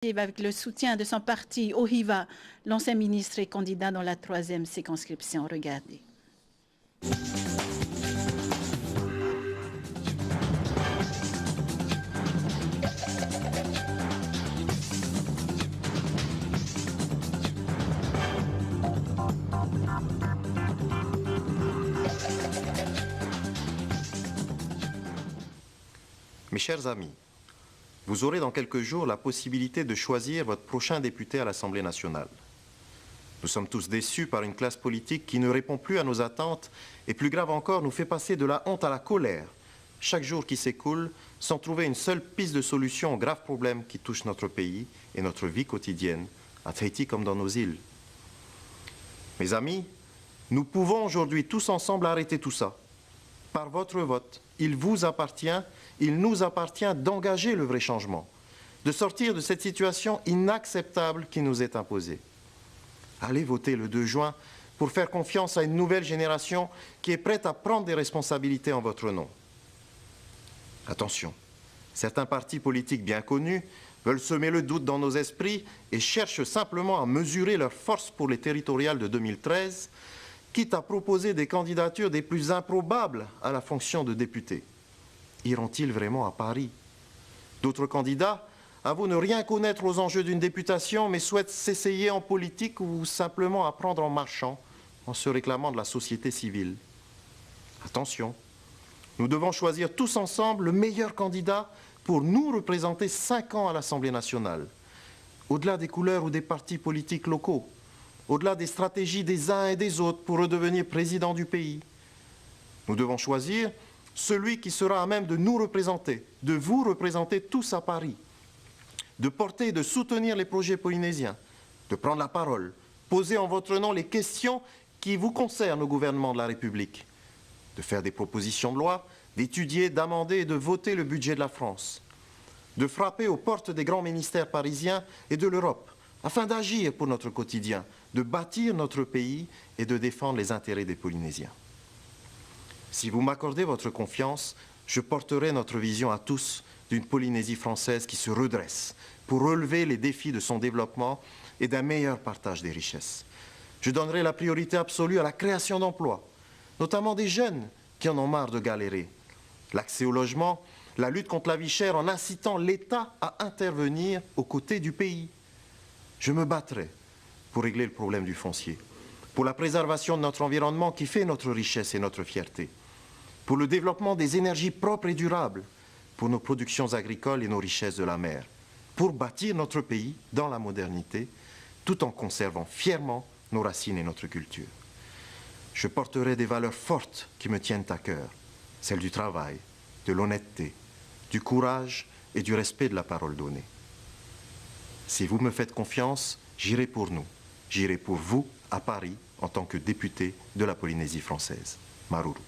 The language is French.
avec le soutien de son parti Ohiva, l'ancien ministre est candidat dans la 3e circonscription. Regardez. Mes chers amis, vous aurez dans quelques jours la possibilité de choisir votre prochain député à l'Assemblée nationale. Nous sommes tous déçus par une classe politique qui ne répond plus à nos attentes et, plus grave encore, nous fait passer de la honte à la colère chaque jour qui s'écoule sans trouver une seule piste de solution aux graves problèmes qui touchent notre pays et notre vie quotidienne, à Tahiti comme dans nos îles. Mes amis, nous pouvons aujourd'hui tous ensemble arrêter tout ça. Par votre vote, il vous appartient, il nous appartient d'engager le vrai changement, de sortir de cette situation inacceptable qui nous est imposée. Allez voter le 2 juin pour faire confiance à une nouvelle génération qui est prête à prendre des responsabilités en votre nom. Attention, certains partis politiques bien connus veulent semer le doute dans nos esprits et cherchent simplement à mesurer leur force pour les territoriales de 2013, quitte à proposer des candidatures des plus improbables à la fonction de député. Iront-ils vraiment à Paris? D'autres candidats avouent ne rien connaître aux enjeux d'une députation, mais souhaitent s'essayer en politique ou simplement apprendre en marchant, en se réclamant de la société civile. Attention, nous devons choisir tous ensemble le meilleur candidat pour nous représenter 5 ans à l'Assemblée nationale, au-delà des couleurs ou des partis politiques locaux, au-delà des stratégies des uns et des autres pour redevenir président du pays. Nous devons choisir celui qui sera à même de nous représenter, de vous représenter tous à Paris, de porter et de soutenir les projets polynésiens, de prendre la parole, poser en votre nom les questions qui vous concernent au gouvernement de la République, de faire des propositions de loi, d'étudier, d'amender et de voter le budget de la France, de frapper aux portes des grands ministères parisiens et de l'Europe, afin d'agir pour notre quotidien, de bâtir notre pays et de défendre les intérêts des Polynésiens. Si vous m'accordez votre confiance, je porterai notre vision à tous d'une Polynésie française qui se redresse pour relever les défis de son développement et d'un meilleur partage des richesses. Je donnerai la priorité absolue à la création d'emplois, notamment des jeunes qui en ont marre de galérer, l'accès au logement, la lutte contre la vie chère en incitant l'État à intervenir aux côtés du pays. Je me battrai pour régler le problème du foncier, pour la préservation de notre environnement qui fait notre richesse et notre fierté, pour le développement des énergies propres et durables, pour nos productions agricoles et nos richesses de la mer, pour bâtir notre pays dans la modernité, tout en conservant fièrement nos racines et notre culture. Je porterai des valeurs fortes qui me tiennent à cœur, celles du travail, de l'honnêteté, du courage et du respect de la parole donnée. Si vous me faites confiance, j'irai pour nous, j'irai pour vous à Paris en tant que député de la Polynésie française. Maruru.